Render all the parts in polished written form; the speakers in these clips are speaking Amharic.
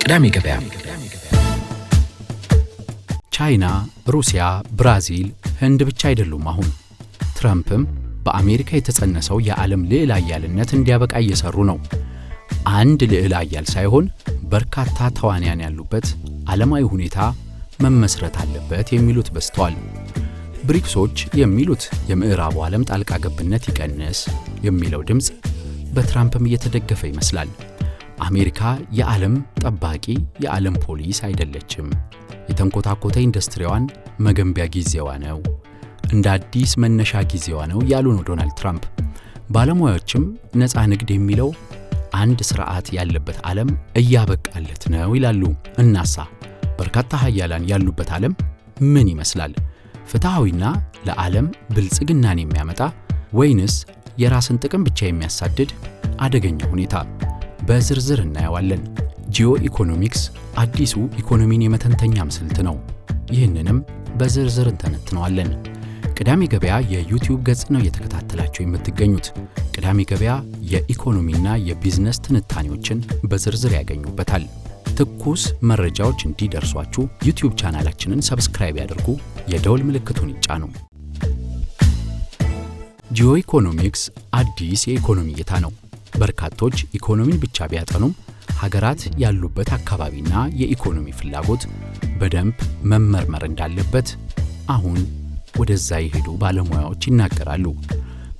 ቅዳሜ ገበያ። ቻይና፣ ሩሲያ፣ ብራዚል፣ ህንድ ብቻ አይደሉም። አሁን ትራምፕም በአሜሪካ የተጸነሰው የዓለም ልዕለ ኃያልነት እንዲያበቃ እየሰሩ ነው። አንድ ልዕለ ኃያል ሳይሆን በርካታ ተዋንያን ያሉበት ዓለማዊ ሁኔታ መመስረት አለበት የሚሉት በዝተዋል። ብሪክሶች የሚሉት የምዕራቡ ዓለም ጣልቃ ገብነት ይቀንስ የሚለው ድምፅ በትራምፕም እየተደገፈ ይመስላል። አሜሪካ የዓለም ጠባቂ፣ የዓለም ፖሊስ አይደለችም። የተንኮታኮተ ኢንዱስትሪዋን መገንቢያ ጊዜዋ ነው፣ እንደ አዲስ መነሻ ጊዜዋ ነው ያሉ ነው ዶናልድ ትራምፕ። ባለሙያዎችም ነፃ ንግድ የሚለው አንድ ስርዓት ያለበት ዓለም እያበቃለት ነው ይላሉ። እናሳ በርካታ ሀያላን ያሉበት ዓለም ምን ይመስላል? ፍትሐዊና ለዓለም ብልጽግናን የሚያመጣ ወይንስ የራስን ጥቅም ብቻ የሚያሳድድ አደገኛ ሁኔታ? በዝርዝር እናየዋለን። ጂኦ ኢኮኖሚክስ አዲሱ ኢኮኖሚን የመተንተኛም ስልት ነው። ይህንንም በዝርዝር እንተነትነዋለን። ቅዳሜ ገበያ የዩቲዩብ ገጽ ነው እየተከታተላችሁ የምትገኙት። ቅዳሜ ገበያ የኢኮኖሚና የቢዝነስ ትንታኔዎችን በዝርዝር ያገኙበታል። ትኩስ መረጃዎች እንዲደርሷችሁ ዩቲዩብ ቻናላችንን ሰብስክራይብ ያድርጉ፣ የደወል ምልክቱን ይጫኑ። ጂኦ ኢኮኖሚክስ አዲስ የኢኮኖሚ እይታ ነው። በርካቶች ኢኮኖሚን ብቻ ቢያጠኑም ሀገራት ያሉበት አካባቢና የኢኮኖሚ ፍላጎት በደንብ መመርመር እንዳለበት አሁን ወደዛ የሄዱ ባለሙያዎች ይናገራሉ።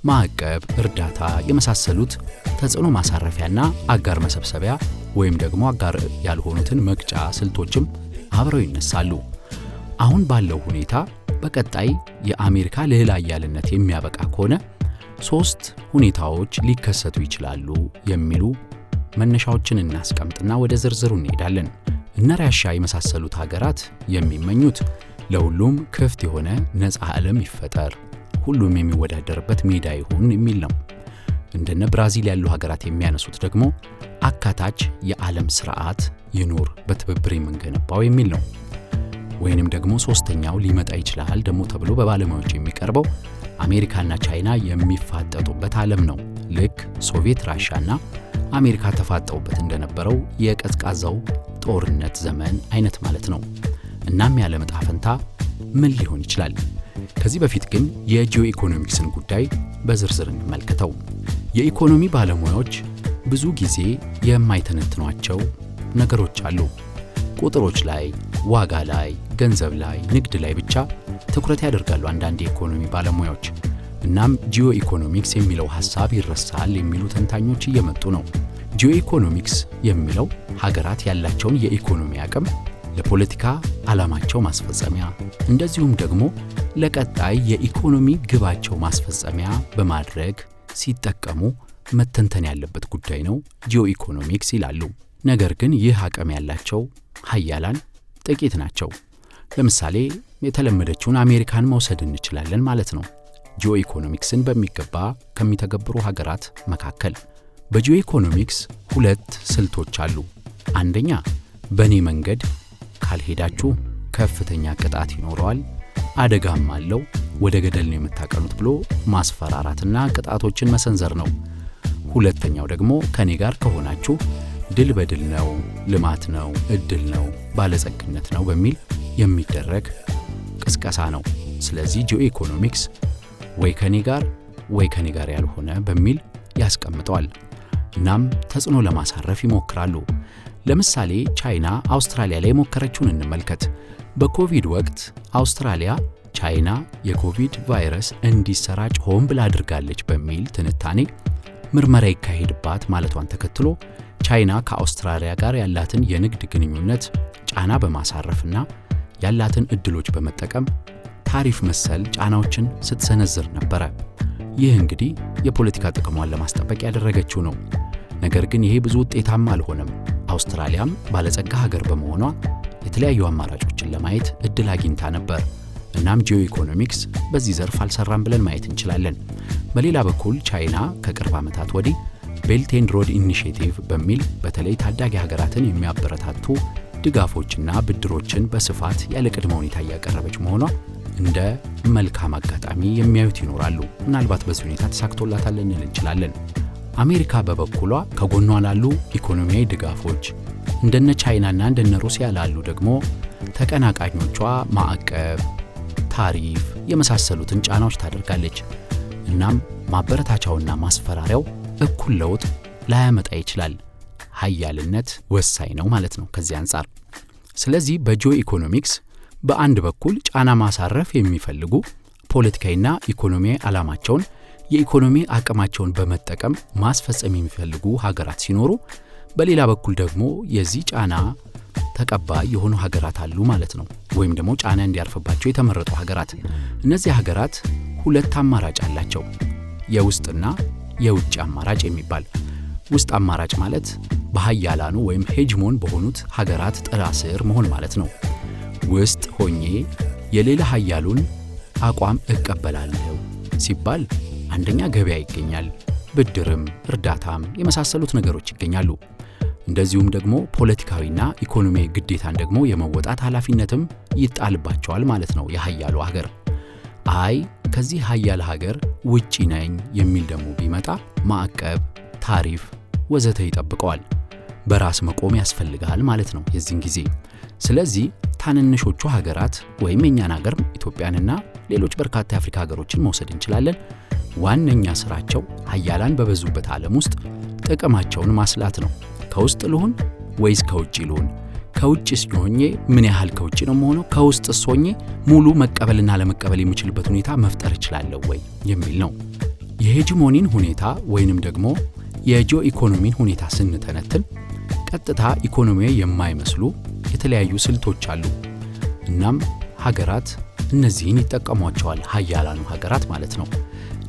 ማዕቀብ፣ እርዳታ የመሳሰሉት ተጽዕኖ ማሳረፊያና አጋር መሰብሰቢያ ወይም ደግሞ አጋር ያልሆኑትን መቅጫ ስልቶችም አብረው ይነሳሉ። አሁን ባለው ሁኔታ በቀጣይ የአሜሪካ ልዕለ ኃያልነት የሚያበቃ ከሆነ 3 ሁኔታዎች ሊከሰቱ ይችላሉ የሚሉ መነሻዎችን እናስቀምጥና ወደ ዝርዝሩ እንሄዳለን። እነ ራሻ የመሳሰሉት ሀገራት የሚመኙት ለሁሉም ክፍት የሆነ ነፃ ዓለም ይፈጠር፣ ሁሉም የሚወዳደርበት ሜዳ ይሁን የሚል ነው። እንደነ ብራዚል ያሉ ሀገራት የሚያነሱት ደግሞ አካታች የዓለም ስርዓት ይኑር፣ በትብብር የምንገነባው የሚል ነው። ወይንም ደግሞ ሶስተኛው ሊመጣ ይችላል ደግሞ ተብሎ በባለሙያዎች የሚቀርበው አሜሪካና ቻይና የሚፋጠጡበት ዓለም ነው። ልክ ሶቪየት ራሻና አሜሪካ ተፋጠውበት እንደነበረው የቀዝቃዛው ጦርነት ዘመን አይነት ማለት ነው። እናም ያለም ዕጣ ፈንታ ምን ሊሆን ይችላል? ከዚህ በፊት ግን የጂኦ ኢኮኖሚክስን ጉዳይ በዝርዝር እንመልከተው። የኢኮኖሚ ባለሙያዎች ብዙ ጊዜ የማይተነትኗቸው ነገሮች አሉ። ቁጥሮች ላይ፣ ዋጋ ላይ፣ ገንዘብ ላይ፣ ንግድ ላይ ብቻ ትኩረት ያደርጋሉ አንዳንድ የኢኮኖሚ ባለሙያዎች። እናም ጂኦ ኢኮኖሚክስ የሚለው ሐሳብ ይረሳል የሚሉ ተንታኞች እየመጡ ነው። ጂኦ ኢኮኖሚክስ የሚለው ሀገራት ያላቸውን የኢኮኖሚ አቅም ለፖለቲካ ዓላማቸው ማስፈጸሚያ እንደዚሁም ደግሞ ለቀጣይ የኢኮኖሚ ግባቸው ማስፈጸሚያ በማድረግ ሲጠቀሙ መተንተን ያለበት ጉዳይ ነው ጂኦ ኢኮኖሚክስ ይላሉ። ነገር ግን ይህ አቅም ያላቸው ሀያላን ጥቂት ናቸው። ለምሳሌ የተለመደችውን አሜሪካን መውሰድ እንችላለን ማለት ነው። ጂኦ ኢኮኖሚክስን በሚገባ ከሚተገብሩ ሀገራት መካከል በጂኦ ኢኮኖሚክስ 2 ስልቶች አሉ። አንደኛ በኔ መንገድ ካልሄዳችሁ ከፍተኛ ቅጣት ይኖረዋል፣ አደጋም አለው፣ ወደ ገደል ነው የምታቀኑት ብሎ ማስፈራራትና ቅጣቶችን መሰንዘር ነው። ሁለተኛው ደግሞ ከኔ ጋር ከሆናችሁ ድል በድል ነው፣ ልማት ነው፣ እድል ነው፣ ባለጸግነት ነው በሚል የሚደረግ ቅስቀሳ ነው። ስለዚህ ጂኦ ኢኮኖሚክስ ወይ ከኔ ጋር ያልሆነ በሚል ያስቀምጠዋል። እናም ተጽዕኖ ለማሳረፍ ይሞክራሉ። ለምሳሌ ቻይና አውስትራሊያ ላይ የሞከረችውን እንመልከት። በኮቪድ ወቅት አውስትራሊያ ቻይና የኮቪድ ቫይረስ እንዲሰራጭ ሆን ብላ አድርጋለች በሚል ትንታኔ ምርመራ ይካሄድባት ማለቷን ተከትሎ ቻይና ከአውስትራሊያ ጋር ያላትን የንግድ ግንኙነት ጫና በማሳረፍና ያላትን እድሎች በመጠቀም ታሪፍ መሰል ጫናዎችን ስትሰነዝር ነበረ። ይህ እንግዲህ የፖለቲካ ጥቅሟን ለማስጠበቅ ያደረገችው ነው። ነገር ግን ይሄ ብዙ ውጤታማ አልሆነም። አውስትራሊያም ባለጸጋ ሀገር በመሆኗ የተለያዩ አማራጮችን ለማየት እድል አግኝታ ነበር። እናም ጂኦ ኢኮኖሚክስ በዚህ ዘርፍ አልሰራም ብለን ማየት እንችላለን። በሌላ በኩል ቻይና ከቅርብ ዓመታት ወዲህ ቤልት ኤንድ ሮድ ኢኒሼቲቭ በሚል በተለይ ታዳጊ ሀገራትን የሚያበረታቱ ድጋፎችና ብድሮችን በስፋት ያለ ቅድመ ሁኔታ እያቀረበች መሆኗ እንደ መልካም አጋጣሚ የሚያዩት ይኖራሉ። ምናልባት በዚህ ሁኔታ ተሳክቶላታል ልንል እንችላለን። አሜሪካ በበኩሏ ከጎኗ ላሉ ኢኮኖሚያዊ ድጋፎች እንደነ ቻይናና እንደነ ሩሲያ ላሉ ደግሞ ተቀናቃኞቿ ማዕቀብ፣ ታሪፍ የመሳሰሉትን ጫናዎች ታደርጋለች። እናም ማበረታቻውና ማስፈራሪያው እኩል ለውጥ ላያመጣ ይችላል። ሀያልነት ወሳኝ ነው ማለት ነው ከዚህ አንጻር። ስለዚህ በጂኦ ኢኮኖሚክስ በአንድ በኩል ጫና ማሳረፍ የሚፈልጉ ፖለቲካዊና ኢኮኖሚያዊ ዓላማቸውን የኢኮኖሚ አቅማቸውን በመጠቀም ማስፈጸም የሚፈልጉ ሀገራት ሲኖሩ፣ በሌላ በኩል ደግሞ የዚህ ጫና ተቀባይ የሆኑ ሀገራት አሉ ማለት ነው። ወይም ደግሞ ጫና እንዲያርፍባቸው የተመረጡ ሀገራት። እነዚህ ሀገራት ሁለት አማራጭ አላቸው፣ የውስጥና የውጭ አማራጭ የሚባል። ውስጥ አማራጭ ማለት በሀያላኑ ወይም ሄጅሞን በሆኑት ሀገራት ጥላ ስር መሆን ማለት ነው። ውስጥ ሆኜ የሌላ ሀያሉን አቋም እቀበላለሁ ሲባል አንደኛ ገበያ ይገኛል፣ ብድርም እርዳታም የመሳሰሉት ነገሮች ይገኛሉ። እንደዚሁም ደግሞ ፖለቲካዊና ኢኮኖሚያዊ ግዴታን ደግሞ የመወጣት ኃላፊነትም ይጣልባቸዋል ማለት ነው የሀያሉ ሀገር። አይ ከዚህ ሀያል ሀገር ውጪ ነኝ የሚል ደግሞ ቢመጣ ማዕቀብ፣ ታሪፍ ወዘተ ይጠብቀዋል። በራስ መቆም ያስፈልጋል ማለት ነው የዚህን ጊዜ። ስለዚህ ታንንሾቹ ሀገራት ወይም የኛን ሀገር ኢትዮጵያንና ሌሎች በርካታ የአፍሪካ ሀገሮችን መውሰድ እንችላለን። ዋነኛ ስራቸው ሀያላን በበዙበት ዓለም ውስጥ ጥቅማቸውን ማስላት ነው። ከውስጥ ልሁን ወይስ ከውጭ ልሁን? ከውጭስ ሆኜ ምን ያህል ከውጭ ነው መሆነው? ከውስጥስ ሆኜ ሙሉ መቀበልና ለመቀበል የሚችልበት ሁኔታ መፍጠር እችላለሁ ወይ የሚል ነው። የሄጂሞኒን ሁኔታ ወይንም ደግሞ የጂኦ ኢኮኖሚን ሁኔታ ስንተነትን ቀጥታ ኢኮኖሚያዊ የማይመስሉ የተለያዩ ስልቶች አሉ። እናም ሀገራት እነዚህን ይጠቀሟቸዋል፣ ሀያላኑ ሀገራት ማለት ነው።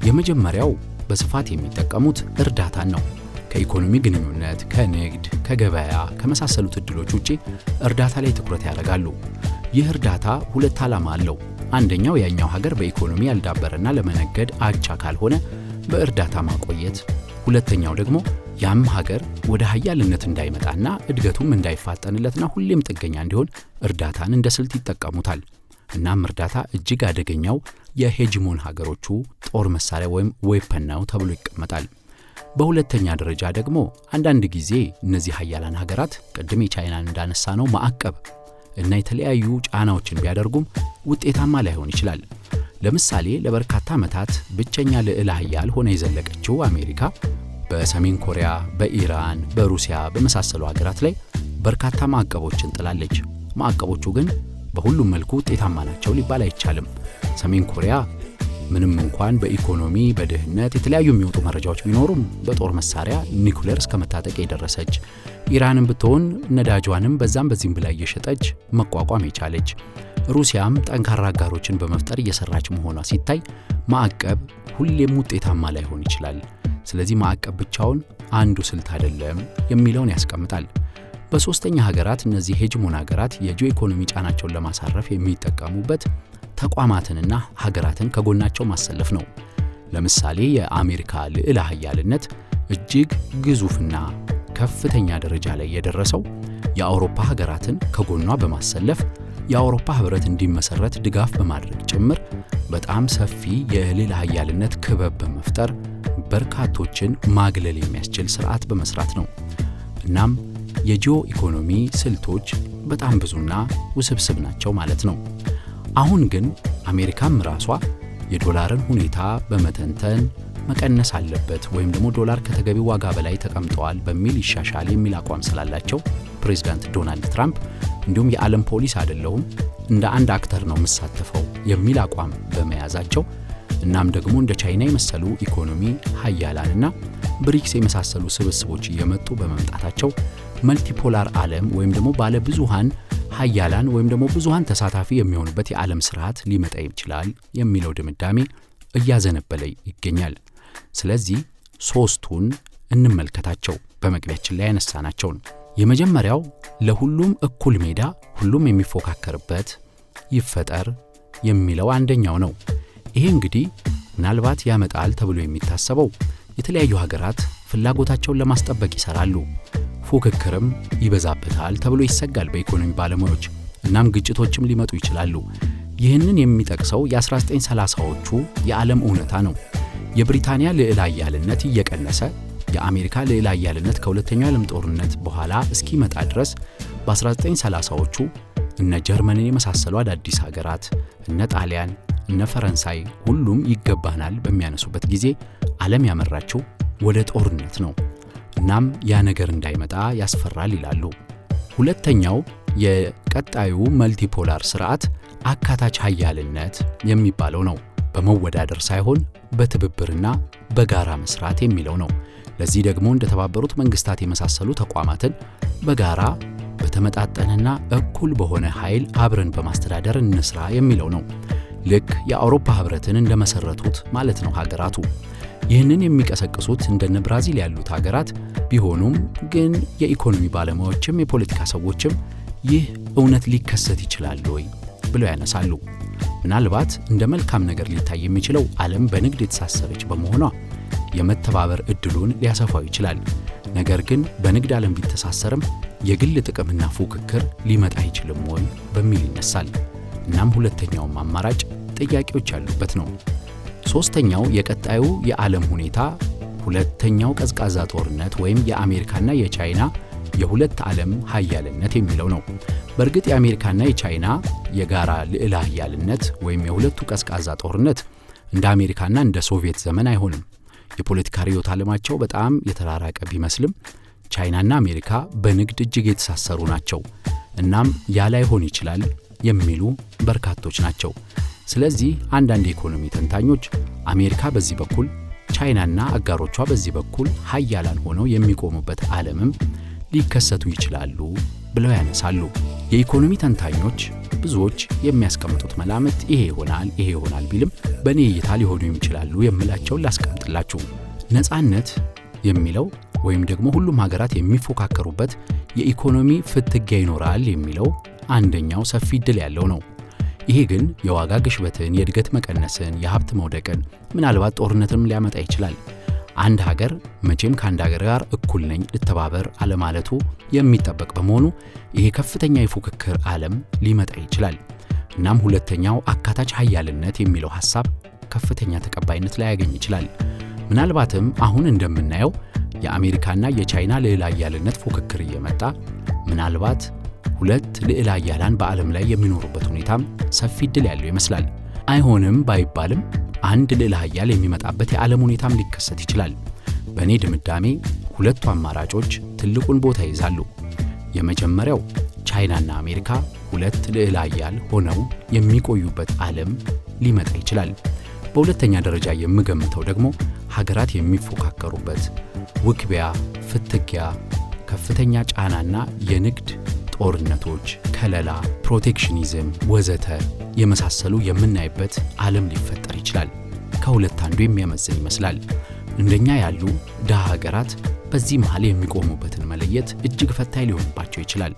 የመጀመሪያው በስፋት የሚጠቀሙት እርዳታን ነው። ከኢኮኖሚ ግንኙነት፣ ከንግድ፣ ከገበያ ከመሳሰሉት እድሎች ውጪ እርዳታ ላይ ትኩረት ያደርጋሉ። ይህ እርዳታ ሁለት ዓላማ አለው። አንደኛው ያኛው ሀገር በኢኮኖሚ ያልዳበረና ለመነገድ አቻ ካልሆነ በእርዳታ ማቆየት፣ ሁለተኛው ደግሞ ያም ሀገር ወደ ሀያልነት እንዳይመጣና እድገቱም እንዳይፋጠንለትና ሁሌም ጥገኛ እንዲሆን እርዳታን እንደ ስልት ይጠቀሙታል። እናም እርዳታ እጅግ አደገኛው የሄጂሞን ሀገሮቹ ጦር መሳሪያ ወይም ዌፐን ነው ተብሎ ይቀመጣል። በሁለተኛ ደረጃ ደግሞ አንዳንድ ጊዜ እነዚህ ሀያላን ሀገራት ቅድም የቻይናን እንዳነሳ ነው ማዕቀብ እና የተለያዩ ጫናዎችን ቢያደርጉም ውጤታማ ላይሆን ይችላል። ለምሳሌ ለበርካታ ዓመታት ብቸኛ ልዕለ ሀያል ሆና የዘለቀችው አሜሪካ በሰሜን ኮሪያ፣ በኢራን፣ በሩሲያ በመሳሰሉ ሀገራት ላይ በርካታ ማዕቀቦችን ጥላለች። ማዕቀቦቹ ግን በሁሉም መልኩ ውጤታማ ናቸው ሊባል አይቻልም። ሰሜን ኮሪያ ምንም እንኳን በኢኮኖሚ በድህነት የተለያዩ የሚወጡ መረጃዎች ቢኖሩም በጦር መሳሪያ ኒኩሌር እስከ መታጠቅ የደረሰች፣ ኢራንን ብትሆን ነዳጇንም በዛም በዚህም ብላ እየሸጠች መቋቋም የቻለች፣ ሩሲያም ጠንካራ አጋሮችን በመፍጠር እየሰራች መሆኗ ሲታይ ማዕቀብ ሁሌም ውጤታማ ላይሆን ይችላል። ስለዚህ ማዕቀብ ብቻውን አንዱ ስልት አይደለም የሚለውን ያስቀምጣል። በሶስተኛ ሀገራት እነዚህ ሄጂሞን ሀገራት የጂኦ ኢኮኖሚ ጫናቸውን ለማሳረፍ የሚጠቀሙበት ተቋማትንና ሀገራትን ከጎናቸው ማሰለፍ ነው። ለምሳሌ የአሜሪካ ልዕለ ሀያልነት እጅግ ግዙፍና ከፍተኛ ደረጃ ላይ የደረሰው የአውሮፓ ሀገራትን ከጎኗ በማሰለፍ የአውሮፓ ህብረት እንዲመሰረት ድጋፍ በማድረግ ጭምር በጣም ሰፊ የልዕለ ሀያልነት ክበብ በመፍጠር በርካቶችን ማግለል የሚያስችል ስርዓት በመስራት ነው። እናም የጂኦ ኢኮኖሚ ስልቶች በጣም ብዙና ውስብስብ ናቸው ማለት ነው። አሁን ግን አሜሪካም ራሷ የዶላርን ሁኔታ በመተንተን መቀነስ አለበት ወይም ደግሞ ዶላር ከተገቢው ዋጋ በላይ ተቀምጧል በሚል ይሻሻል የሚል አቋም ስላላቸው ፕሬዝዳንት ዶናልድ ትራምፕ እንዲሁም የዓለም ፖሊስ አይደለሁም እንደ አንድ አክተር ነው የምሳተፈው የሚል አቋም በመያዛቸው እናም ደግሞ እንደ ቻይና የመሰሉ ኢኮኖሚ ሀያላንና ብሪክስ የመሳሰሉ ስብስቦች እየመጡ በመምጣታቸው መልቲፖላር ዓለም ወይም ደግሞ ባለ ብዙሃን ሀያላን ወይም ደግሞ ብዙሃን ተሳታፊ የሚሆንበት የዓለም ስርዓት ሊመጣ ይችላል የሚለው ድምዳሜ እያዘነበለ ይገኛል። ስለዚህ ሶስቱን እንመልከታቸው። በመግቢያችን ላይ ያነሳናቸው ነው። የመጀመሪያው ለሁሉም እኩል ሜዳ ሁሉም የሚፎካከርበት ይፈጠር የሚለው አንደኛው ነው። ይሄ እንግዲህ ምናልባት ያመጣል ተብሎ የሚታሰበው የተለያዩ ሀገራት ፍላጎታቸውን ለማስጠበቅ ይሰራሉ፣ ፉክክርም ይበዛበታል ተብሎ ይሰጋል በኢኮኖሚ ባለሙያዎች። እናም ግጭቶችም ሊመጡ ይችላሉ። ይህንን የሚጠቅሰው የ1930ዎቹ የዓለም እውነታ ነው። የብሪታንያ ልዕለ ኃያልነት እየቀነሰ የአሜሪካ ልዕለ ኃያልነት ከሁለተኛው የዓለም ጦርነት በኋላ እስኪመጣ ድረስ በ1930ዎቹ እነ ጀርመንን የመሳሰሉ አዳዲስ ሀገራት እነ ጣሊያን እነ ፈረንሳይ ሁሉም ይገባናል በሚያነሱበት ጊዜ ዓለም ያመራችው ወደ ጦርነት ነው። እናም ያ ነገር እንዳይመጣ ያስፈራል ይላሉ። ሁለተኛው የቀጣዩ መልቲፖላር ስርዓት አካታች ኃያልነት የሚባለው ነው። በመወዳደር ሳይሆን በትብብርና በጋራ መስራት የሚለው ነው። ለዚህ ደግሞ እንደተባበሩት መንግስታት የመሳሰሉ ተቋማትን በጋራ በተመጣጠነና እኩል በሆነ ኃይል አብረን በማስተዳደር እንስራ የሚለው ነው። ልክ የአውሮፓ ህብረትን እንደመሰረቱት ማለት ነው ሀገራቱ። ይህንን የሚቀሰቅሱት እንደነ ብራዚል ያሉት ሀገራት ቢሆኑም ግን የኢኮኖሚ ባለሙያዎችም የፖለቲካ ሰዎችም ይህ እውነት ሊከሰት ይችላል ወይ ብለው ያነሳሉ። ምናልባት እንደ መልካም ነገር ሊታይ የሚችለው ዓለም በንግድ የተሳሰረች በመሆኗ የመተባበር እድሉን ሊያሰፋው ይችላል። ነገር ግን በንግድ ዓለም ቢተሳሰርም የግል ጥቅምና ፉክክር ሊመጣ አይችልም ወይ በሚል ይነሳል። እናም ሁለተኛውም አማራጭ ጥያቄዎች ያሉበት ነው። ሶስተኛው የቀጣዩ የዓለም ሁኔታ ሁለተኛው ቀዝቃዛ ጦርነት ወይም የአሜሪካና የቻይና የሁለት ዓለም ኃያልነት የሚለው ነው። በእርግጥ የአሜሪካና የቻይና የጋራ ልዕለ ኃያልነት ወይም የሁለቱ ቀዝቃዛ ጦርነት እንደ አሜሪካና እንደ ሶቪየት ዘመን አይሆንም። የፖለቲካ ርዕዮተ ዓለማቸው በጣም የተራራቀ ቢመስልም ቻይናና አሜሪካ በንግድ እጅግ የተሳሰሩ ናቸው። እናም ያ ላይሆን ይችላል የሚሉ በርካቶች ናቸው። ስለዚህ አንዳንድ የኢኮኖሚ ተንታኞች አሜሪካ በዚህ በኩል ቻይናና አጋሮቿ በዚህ በኩል ኃያላን ሆነው የሚቆሙበት ዓለምም ሊከሰቱ ይችላሉ ብለው ያነሳሉ። የኢኮኖሚ ተንታኞች ብዙዎች የሚያስቀምጡት መላምት ይሄ ይሆናል ቢልም በእኔ እይታ ሊሆኑ ይችላሉ የምላቸውን ላስቀምጥላችሁ። ነፃነት የሚለው ወይም ደግሞ ሁሉም ሀገራት የሚፎካከሩበት የኢኮኖሚ ፍትጊያ ይኖራል የሚለው አንደኛው ሰፊ ዕድል ያለው ነው። ይሄ ግን የዋጋ ግሽበትን፣ የእድገት መቀነስን፣ የሀብት መውደቅን፣ ምናልባት ጦርነትንም ሊያመጣ ይችላል። አንድ ሀገር መቼም ከአንድ ሀገር ጋር እኩል ነኝ ልተባበር አለማለቱ የሚጠበቅ በመሆኑ ይሄ ከፍተኛ የፉክክር ዓለም ሊመጣ ይችላል። እናም ሁለተኛው አካታች ኃያልነት የሚለው ሐሳብ ከፍተኛ ተቀባይነት ላያገኝ ይችላል። ምናልባትም አሁን እንደምናየው የአሜሪካና የቻይና ልዕለ ኃያልነት ፉክክር እየመጣ ምናልባት ሁለት ልዕለ ኃያላን በዓለም ላይ የሚኖሩበት ሁኔታም ሰፊ ዕድል ያለው ይመስላል። አይሆንም ባይባልም አንድ ልዕለ ኃያል የሚመጣበት የዓለም ሁኔታም ሊከሰት ይችላል። በእኔ ድምዳሜ ሁለቱ አማራጮች ትልቁን ቦታ ይይዛሉ። የመጀመሪያው ቻይናና አሜሪካ ሁለት ልዕለ ኃያል ሆነው የሚቆዩበት ዓለም ሊመጣ ይችላል። በሁለተኛ ደረጃ የምገምተው ደግሞ ሀገራት የሚፎካከሩበት ውክቢያ፣ ፍትጊያ፣ ከፍተኛ ጫናና የንግድ ጦርነቶች፣ ከለላ፣ ፕሮቴክሽኒዝም ወዘተ የመሳሰሉ የምናይበት ዓለም ሊፈጠር ይችላል። ከሁለት አንዱ የሚያመዝን ይመስላል። እንደኛ ያሉ ድሃ ሀገራት በዚህ መሃል የሚቆሙበትን መለየት እጅግ ፈታኝ ሊሆንባቸው ይችላል።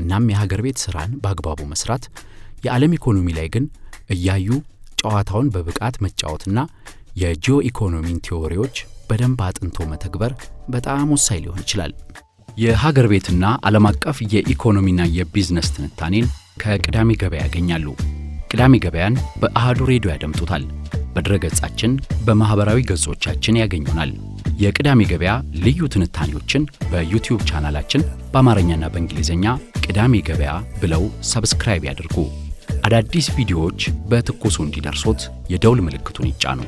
እናም የሀገር ቤት ስራን በአግባቡ መስራት፣ የዓለም ኢኮኖሚ ላይ ግን እያዩ ጨዋታውን በብቃት መጫወትና የጂኦ ኢኮኖሚን ቲዎሪዎች በደንብ አጥንቶ መተግበር በጣም ወሳኝ ሊሆን ይችላል። የሀገር ቤትና ዓለም አቀፍ የኢኮኖሚና የቢዝነስ ትንታኔን ከቅዳሜ ገበያ ያገኛሉ። ቅዳሜ ገበያን በአሃዱ ሬዲዮ ያደምጡታል። በድረገጻችን፣ በማህበራዊ ገጾቻችን ያገኙናል። የቅዳሜ ገበያ ልዩ ትንታኔዎችን በዩቲዩብ ቻናላችን በአማርኛና በእንግሊዝኛ ቅዳሜ ገበያ ብለው ሰብስክራይብ ያድርጉ። አዳዲስ ቪዲዮዎች በትኩሱ እንዲደርሶት የደውል ምልክቱን ይጫኑ።